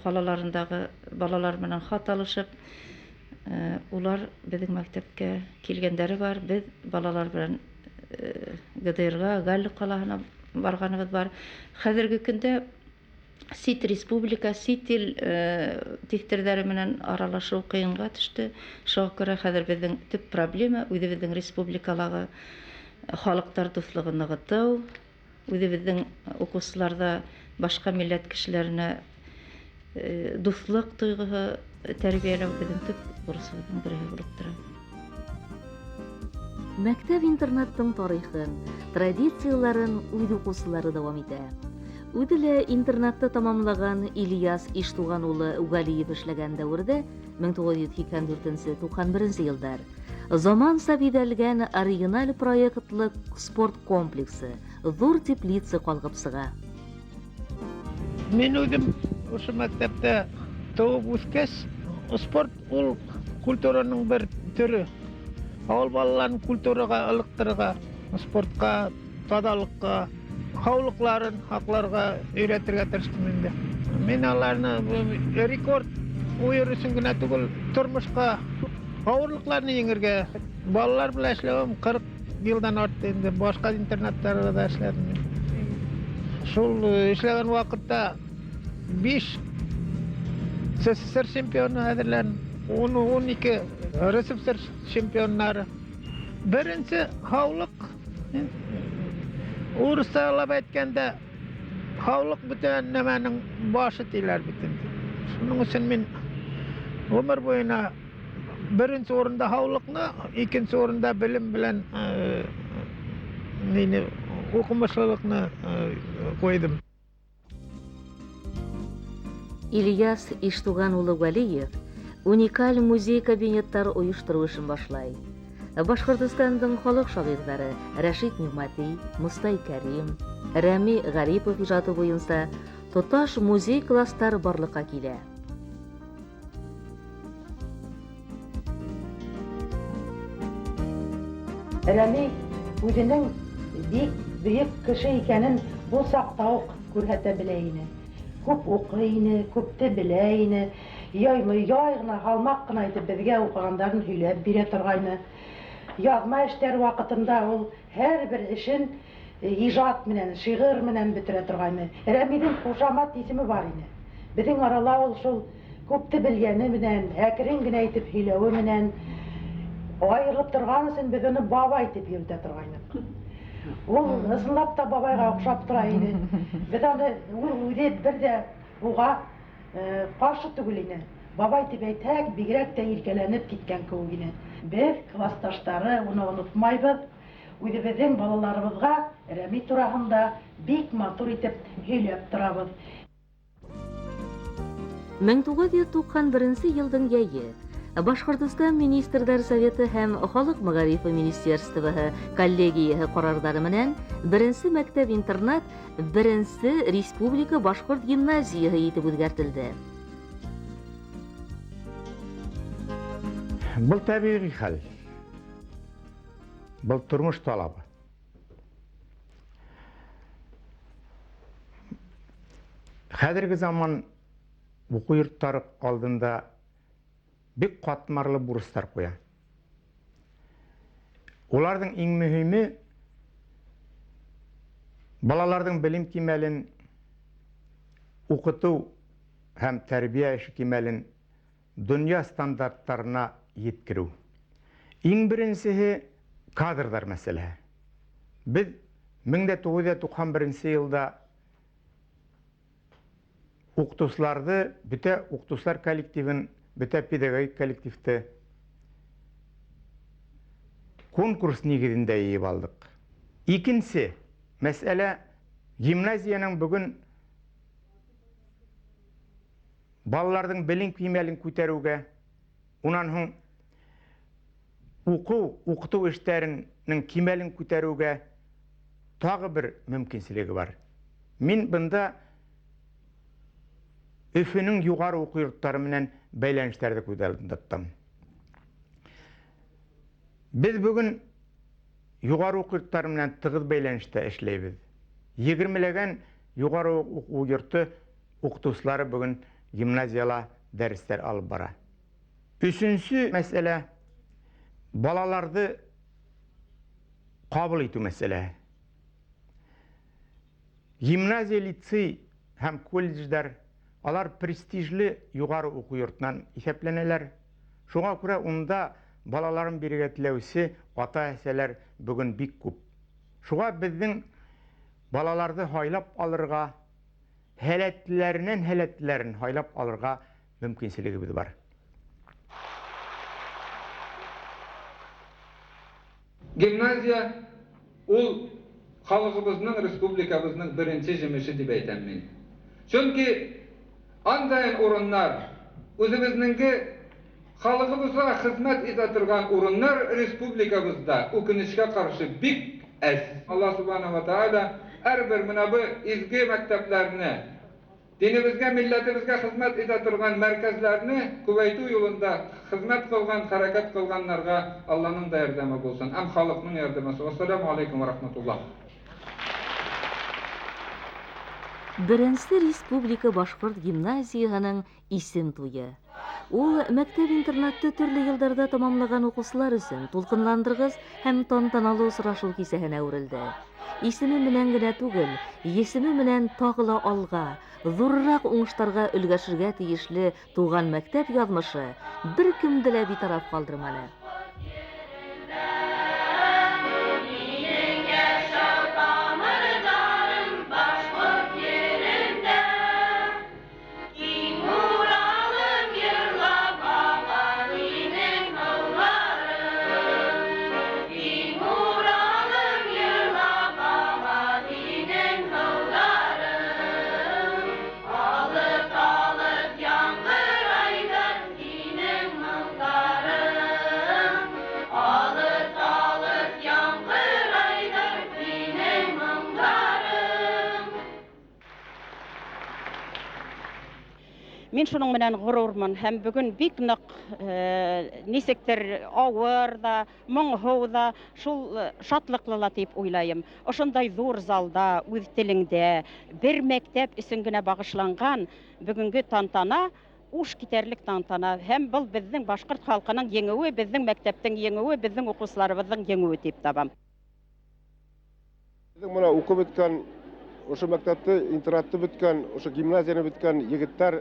калаларындагы балалар белән хат алышып, улар безнең мәктәпкә килгәннәре бар. Без балалар белән ГДРга, Галле калаһына барганыбыз бар. Хәзерге көндә сит республика, сит ил тиһтердәре белән аралашу кыенга төште. Шуңа күрә хәзер безнең төп проблема үзебезнең республикаларга халыктар дуслыгын ныгыту, үзебезнең укучыларда башка милләт кешеләренә дуслык тойгыһы тәрбияләү безнең төп бурычыбызның бере булып тора. Мәктәп-интернаттың тарихын, традицияларын үз укучылары дәвам итә. Үҙе интернатты тамамлаган Ильяс Иштуган улы Угалиев эшләгән дәүрдә 1994-91 елдар заманса биҙәлгән оригиналь проектлы спорт комплексы Зур теплица калгып сыга. Мин үҙем ошо мәктәптә тыуып үҫкәс, спорт ул культураның бер төрө. Авыл балаларын культурага ылыҡтырырға, спортка, таҙалыҡҡа, һаулыҡларын һаҡларға өйрәтергә тырыштым инде. Мин аларны рекорд уйыр өсөн генә түгел, тормошҡа, ауырлыҡларны еңергә. Балалар белән эшләүем 40 йылдан артты инде. Башҡа интернаттарда да эшләдем. Шул эшләгән ваҡытта 5 СССР чемпионы әҙерлән, 12 РСФСР чемпионнары. Беренсе һаулыҡ, урысалап әйткәндә, һаулыҡ бөтөн нәмәнең башы тийләр бит инде. Шуның өсөн мин ғүмер буйына беренсе урында һаулыҡны, икенсе урында белем белән уҡымышлылыҡны ҡуйҙым. Ильяс Иштуган улы Вәлиев уникаль музей кабинеттар ойоштырыу эшен башлай. Башҡортостандың халыҡ шағирҙары Рәшит Нимати, Мостай Кәрим, Рәми Ғарипов ижады буйынса тоташ музей кластар барлыҡҡа килә. Рәми үҙенең бик бөйөк кеше икәнен бул саҡта уҡ күрһәтә белә ине. Күп уҡый ине, күпте белә ине. Яй ғына, һалмаҡ ҡына итеп беҙгә уҡығандарын һөйләп бирә торғайны. Яҙма эштәр ваҡытында ул һәр бер эшен ижад менән, шиғыр менән бөтөрә торғайны. Рәмиҙең ҡушамат исеме бар ине. Беҙҙең арала ул шул күпте белгәне менән, әкрен генә итеп һөйләүе менән айырылып торған өсөн беҙ уны бабай итеп йөрөтә торғайныҡ. Ул ысынлап та бабайға оҡшап тора ине. Беҙ аны үҙе бер дә уға ҡаршы түгел ине. Бабай тип әйтһәк, бигерәк тә иркәләнеп киткән кеүек ине. Беҙ, класташтары, уны онотмайбыҙ. Үҙебеҙҙең балаларыбыҙға Рәми тураһында бик матур итеп һөйләп торабыҙ. 1991 йылдың йәйе Башҡортостан Министрҙар Советы һәм Халыҡ мәғарифы министерствоһы коллегияһы ҡарарҙары менән беренсе мәктәп-интернат беренсе республика башҡорт гимназияһы итеп үҙгәртелде. Был табиғи хәл. Был тормош талабы. Хәҙерге заман уҡыу йорттары алдында бик ҡатмарлы бурыстар ҡуя. Уларҙың иң мөһиме балаларҙың белем кимәлен, уҡытыу һәм тәрбиә эше кимәлен донъя стандарттарына еткереү. Иң беренсеһе кадрҙар мәсьәләһе. Беҙ 1991 йылда уҡытыусыларҙы, бөтә уҡытыусылар коллективын, бөтә педагогик коллективты конкурс нигеҙендә йыйып алдыҡ. Икенсе мәсьәлә гимназияның бөгөн балаларҙың белем кимәлен күтәреүгә, унан һуң уҡытыу эштәренең кимәлен күтәреүгә тағы бер мөмкинселеге бар. Мин бында Өфөнөң юғары уҡыу йорттары менән бәйләнештәрҙе күҙ алдында тотам. Беҙ бөгөн юғары уҡыу йорттары менән тығыҙ бәйләнештә эшләйбеҙ. 20-ләгән юғары уҡыу йорты уҡытыусылары бөгөн гимназияла дәрестәр алып бара. Өсөнсө мәсьәлә балаларҙы ҡабул итеү мәсьәләһе. Гимназия, лицей һәм колледждар алар престижлы юғары уҡыу йортонан иҫәпләнәләр. Шуға күрә унда балаларын бирергә теләүсе ата-әсәләр бөгөн бик күп. Шуға беҙҙең балаларҙы һайлап алырға, һәләтләрен һайлап алырға мөмкинселегебеҙ бар. Gimnaziya ul halkımızın, respublikamızın birinci jimişi diye aytamen. Çünkü andayan orunlar, özümüzninki halkımıza hizmet edetirgan orunlar respublikamızda ökünüşke karşı bik ez. Allah subhanahu wa ta'ala her bir bu izgi mekteplerini, dinimizge, milletimizge hizmet edetirgan merkezlerini kuvaytu yolunda hizmet kılgan, hareket kılganlarga Allah'ın da yardımı olsun. Hem halkının yardımı. Esselamu aleyküm ve rahmetullah. Birinci Respublika Башкорт гимназияһының исем туйы. Ул мәктәп-интернатты төрле йылдарда тамамлаган укучылар өчен тулкынландыргыс һәм тантаналы очрашу кисәһенә үрелде. Исеме менән генә түгел, есеме менән тагыла алга, зуррак уңыштарга өлгәшергә тиешле туган мәктәп язмышы беркемдә лә битараф калдырмады. Мен шуның менән ғурурмын һәм бүген бик нык нисектер авыр да, моңһу да, шул шатлыклы ла дип уйлайым. Ошондай зур залда, үз телеңдә бер мәктәп өчен генә багышланган бүгенге тантана уш китәрлек тантана һәм был безнең башкорт халкының еңүе, безнең мәктәптең еңүе, безнең укучыларыбызның еңүе дип табам. Мына укып беткән, ошо мәктәпте, интернатты беткән, ошо гимназияны беткән егеттер,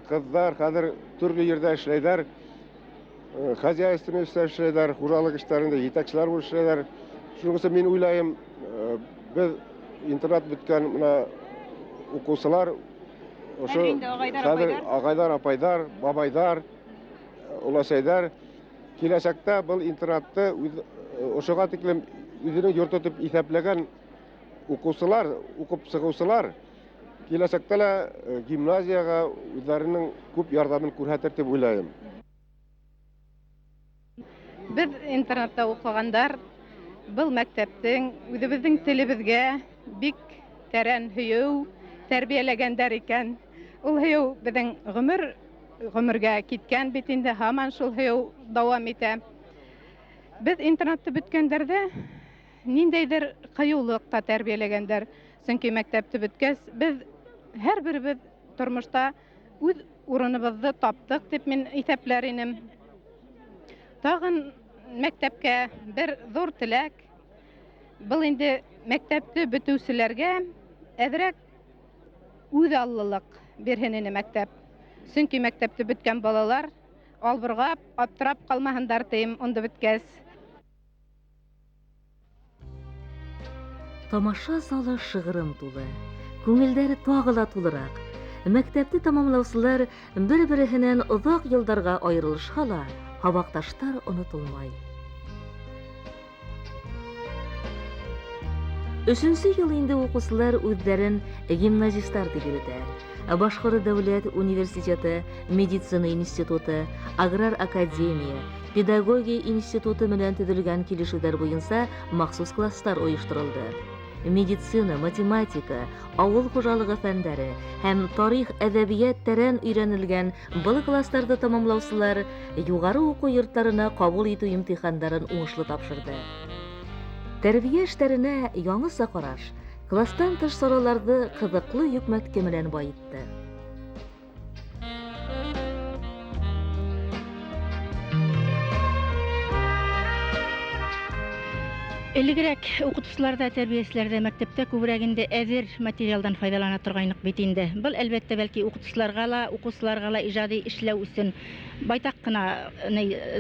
кызлар хәзер төрле җирдә эшләйләр. Хозяйствоны эшләйләр, хуҗалык эшләрендә җитәкчеләр булып эшләйләр. Шуның өчен мин уйлыйм, без интернат беткән мына укучылар ошо хәзер агайлар, апайлар, бабайлар, улашайлар киләчәктә был интернатты ошога тиклем үзенең йорты итеп исәпләгән укучылар, укып чыгучылар киләчәктә лә гимназияга үзләренең күп ярдәмен күрсәтер дип уйлыйм. Без интернатта укыгандар был мәктәптең үзебезнең телебезгә бик тәрән һөю тәрбияләгәннәр икән. Ул һөю безнең гомергә киткән бит инде, һаман шул һөю дәвам итә. Без интернатты беткәндәрдә ниндәйдер кыюлыкта тәрбияләгәннәр. Чөнки мәктәпте беткәч, без һәрберебез тормышта үз урыныбызны таптык дип мин исәпләр инем. Тагын мәктәпкә бер зур теләк. Был инде мәктәпте бетүчеләргә әзрәк үз аллылык бирһен ине мәктәп. Чөнки мәктәпте беткән балалар албыргап, аптырап калмаһындар тием онда беткәч. Тамаша залы шыгрым тулы. Күңелдәре тагыла тулырак. Мәктәпте тамамлаучылар бер-береннән озак елларга аерылышса ла, һабакташтар онытылмай. 3нче ел инде укучылар үзләрен гимназистлар дип йөртә. Башкорт дәүләт университеты, медицина институты, аграр академия, педагогия институты менән төзелгән килешүләр буенча махсус класслар оештырылды. Медицина, математика, авыл хуҗалыгы фәннәре һәм тарих, әдәбият тәрән өйрәнелгән был классларда тамамлаучылар югары уку йортларына кабул итү имтихандарын уңышлы тапшырды. Тәрбия эшләренә яңа караш класстан тыш сорауларды кызыклы йөкмәтке белән байытты. Элегрәк укытучыларда, тәрбиячеләрдә мәктәптә күбрәк инде әзер материалдан файдалана торгайнык бит инде. Был әлбәттә бәлки укытучыларга ла, укучыларга ла иҗади эшләү өчен байтак кына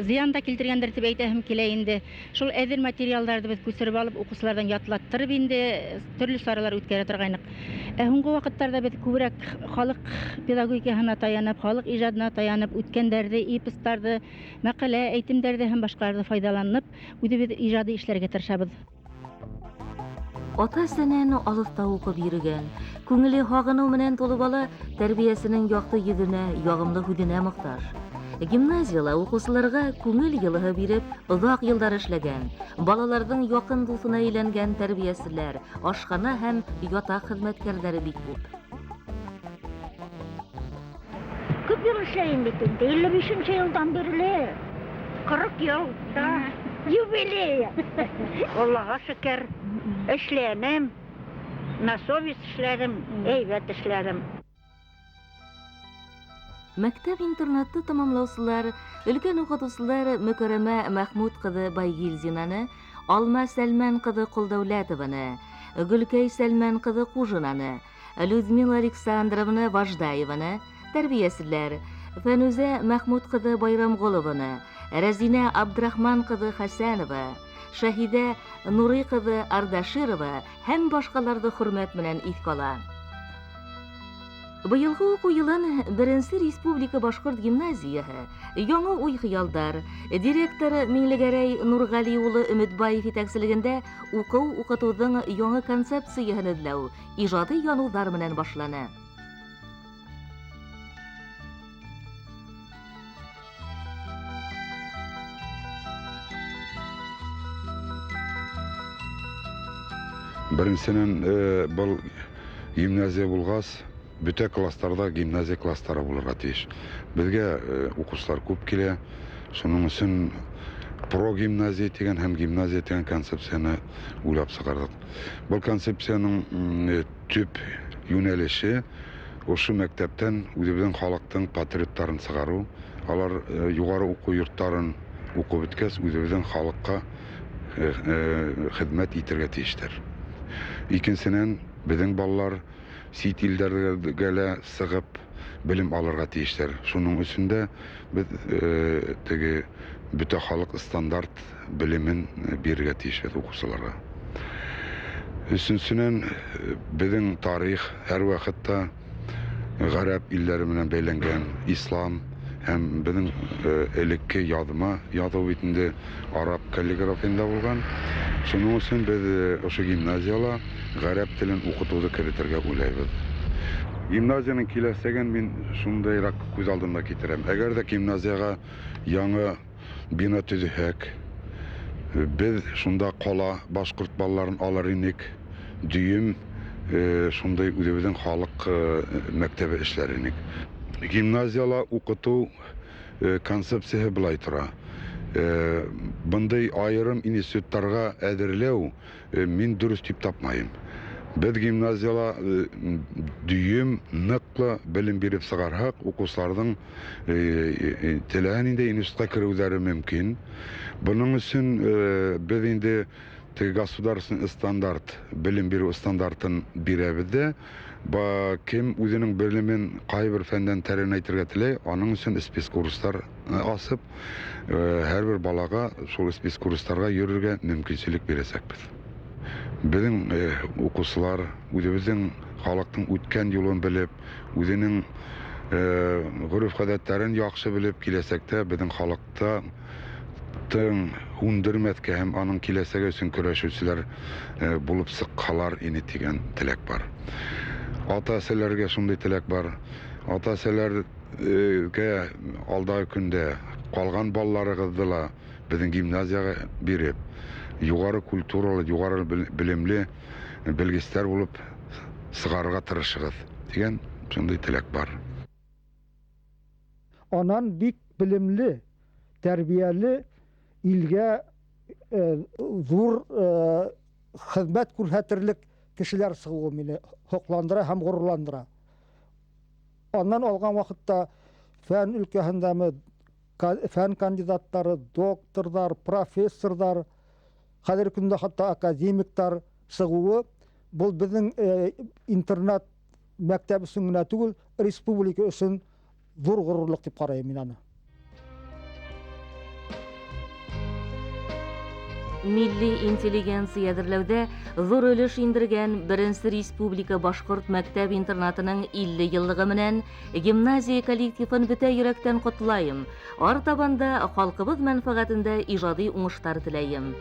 зыян да килтергәндер дип әйтәһем килә инде. Шул әзер материалларны без күчереп алып, укучылардан ятлаттырып инде төрле саралар үткәрә торгайнык. Һуңгы вакыттарда без күбрәк халык педагогикаһына таянып, халык иҗатына таянып, үткәндәрде, эпостарды, мәкалә, әйтемдәрде һәм башкаларда файдаланып, үзебез иҗади эшләргә тырышабыз. Ата-әсәнән алыста укып йөргән, күңеле хагыну менән тулы бала тәрбиясенең якты йөзенә, ягымлы һүзенә мохтаҗ. Гимназияла укучыларга күңел йылыһы биреп, озак еллар эшләгән, балаларның якын дусына әйләнгән тәрбияселәр, ашхана һәм ятак хезмәткәрләре бик күп. Күп ел эшләйм бит инде, 55-нче елдан бирле. 40 ел юбилей. Аллага шөкер, эшләнем, на совесть эшләдем, әйбәт эшләдем. Мәктәп-интернатты тамамлаусылар, өлкән укытучылар Мөкәррәмә Мәхмүд кызы Байгилзинаны, Алма Сәлман кызы Кулдәүләтованы, Гөлкәй Сәлман кызы Кужинаны, Людмила Александровна Важдаеваны, тәрбияселәр, Фәнүзә Мәхмүд кызы Байрамголованы, Рәзинә Абдрахман кызы Хәсәнова, Шәһидә Нурый кызы Ардаширова һәм башкаларды хөрмәт белән искә ала. Быелгы уку елын 1-нче Республика Башкорт гимназияһы яңа уй-хыялдар, директоры Миңлегәрәй Нургали улы Өметбаев итәкчелегендә укытуның яңа концепцияһын эзләү, иҗади янулар белән башлана. Беренчедән бұл гимназия булгас, бүтә классларда гимназия класслары булырга тиеш. Безгә укучылар күп килә, шуның өчен прогимназия дигән һәм гимназия дигән концепцияны уйлап чыгардык. Бұл концепцияның төп юнәлеше ошо мәктәптән үзебезнең халыктың патриотларын чыгару, алар югары уку йортларын укып беткәч, үзебезнең халыкка хезмәт итәргә тиештер. Икенчедән, безнең балалар сит илләргә сыгып белем алырга тиештер. Шуның өчен дә без теге бүтә халык стандарт белемен бирергә тиеш укучыларга. Өченчедән, безнең тарих һәр вакытта гарәп илләре белән бәйләнгән, ислам һәм безнең элекке язма язу битендә араб каллиграфиясында булган. Шуның өчен без ошо гимназияла гарәп телен укытуды кертергә уйлайбыз. Гимназияның киләсәген мин шундайрак күз алдымда китерәм. Әгәр дә гимназияга яңа бина төзүһәк, без шунда кала башкорт балаларын алыр идек, дүйем шундай үзебезнең халык мәктәбе эшләр идек. Гимназияла укыту концепциясе булай тора. Бындай айырым институтларга әзерләү мин дөрес дип тапмайм. Без гимназияла дүйем, ныклы белем биреп чыгарсак, укучыларның теләгән инде институтка керүләре мөмкин. Буның өчен без инде государственный стандарт, белем бирү стандартын бирәбез дә, кем үзенең белемен кайбер фәндән тәрәнәйтергә теләй, аның өчен спецкурслар асып, һәрбер балага шул спецкурсларга йөрергә мөмкинчелек бирәсәкбез. Безнең укучылар үзебезнең халыктың үткән юлын белеп, үзенең гореф-гадәтләрен яхшы белеп киләсәктә безнең халыкта үндермәскә һәм аның киләсәге өчен көрәшүчеләр булып чыккалар ине дигән теләк бар. Ата-әсәләргә шундый теләк бар. Ата-әсәләргә алдагы көндә калган балаларыгызды ла безнең гимназияга биреп, югары культуралы, югары белемле белгечләр булып чыгарырга тырышыгыз дигән шундый теләк бар. Анан бик белемле, тәрбияле илгә зур хезмәт күрсәтерлек кешеләр чыгуы мине хокландыра һәм горурландыра. Аннан алган вакытта фән өлкәһендәме фән кандидаттары, докторлар, профессорлар, хәзерге көндә хәтта академиктар чыгуы бу безнең интернат мәктәбе өчен генә түгел, республика өчен зур горурлык дип карыйм мин аны. milli intelligensiya әзерләүдә зур өлеш индергән Беренче Республика башкорт мәктәп-интернатының 50 еллыгы менән гимназия коллективын бөтә йөрәктән котлайым. Артабанда халкыбыз мәнфәгатендә иҗади уңыштар теләйем.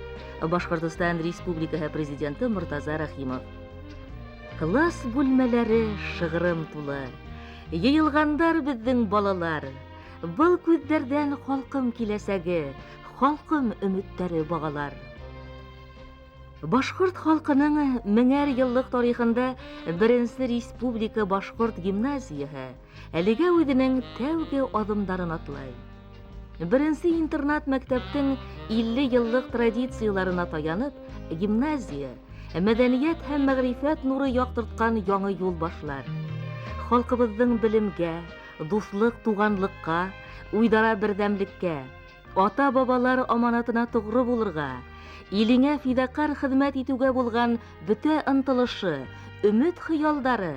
Башкортстан Республикаһы президенты Муртаза Рахимов. Класс бүлмәләре шыгрым тулы. Йыелгандар безнең балалар. Был күздәрдән халкым киләсәге, халкым өметләре багалар. Башкорт халкының 1000 еллык тарихында Беренче Республика башкорт гимназияһы әлегә үзенең тәүге адымдарын атлай. Беренче интернат мәктәптең 50 еллык традицияларына таянып, гимназия мәдәният һәм мәгърифәт нуры яктырткан яңа юл башлар. Халкыбызның белемгә, дуслык, туганлыкка, уйдара бердәмлеккә, ата-бабалар аманатына тугры булырга, илеңә фидакар хезмәт итүгә булган бөтә ынтылышы, өмет хыялдары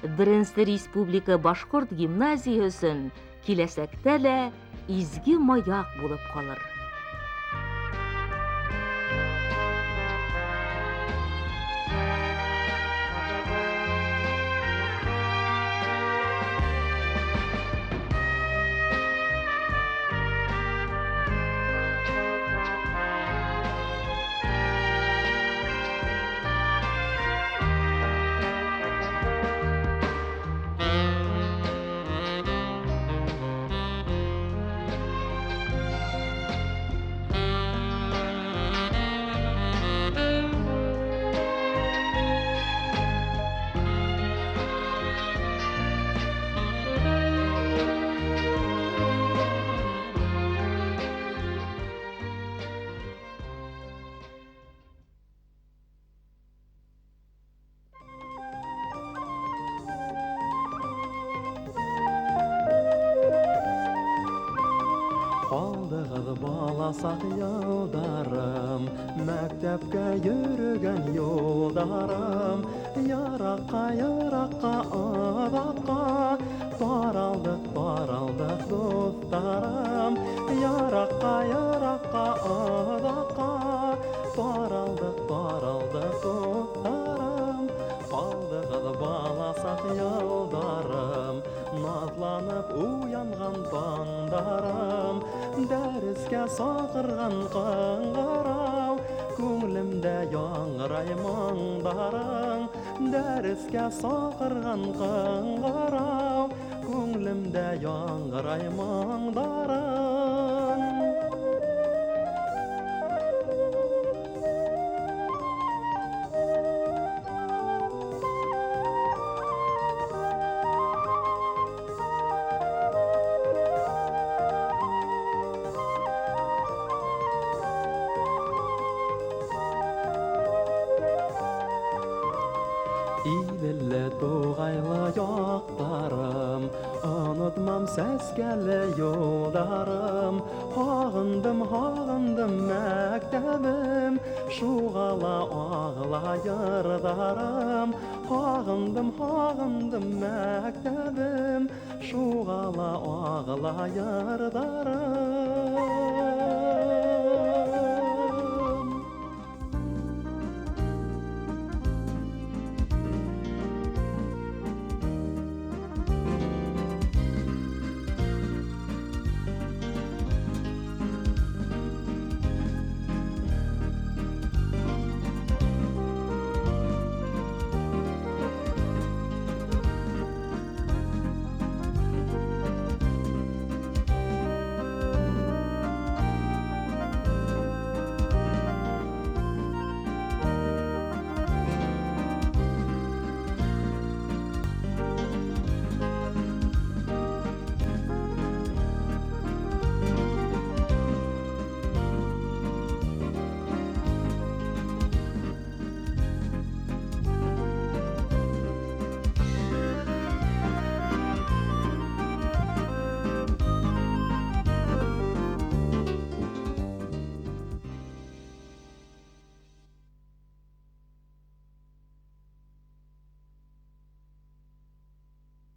Беренче Республика башкорт гимназиясе өчен киләсәктә лә изге маяк булып калыр. Баласақ ялдарым, мәктәпкә йөрөгән юлдарым, яракка, адакка, таралдык дусларым, яракка, адакка, таралдык дусларым, калдыгыз баласақ ялдарым, назланып уянган таңдарым, дәрескә сакырган кыңгырау, күңлемдә яңгырай моңдарың. Дәрескә сакырган кыңгырау, күңлемдә яңгырай моңдарың. Идилле тугайлы яктарым, онытмам сәскәле юлдарым. Һагындым мәктәбем, шугала агыла йырдарым. Һагындым мәктәбем, шугала агыла йырдарым.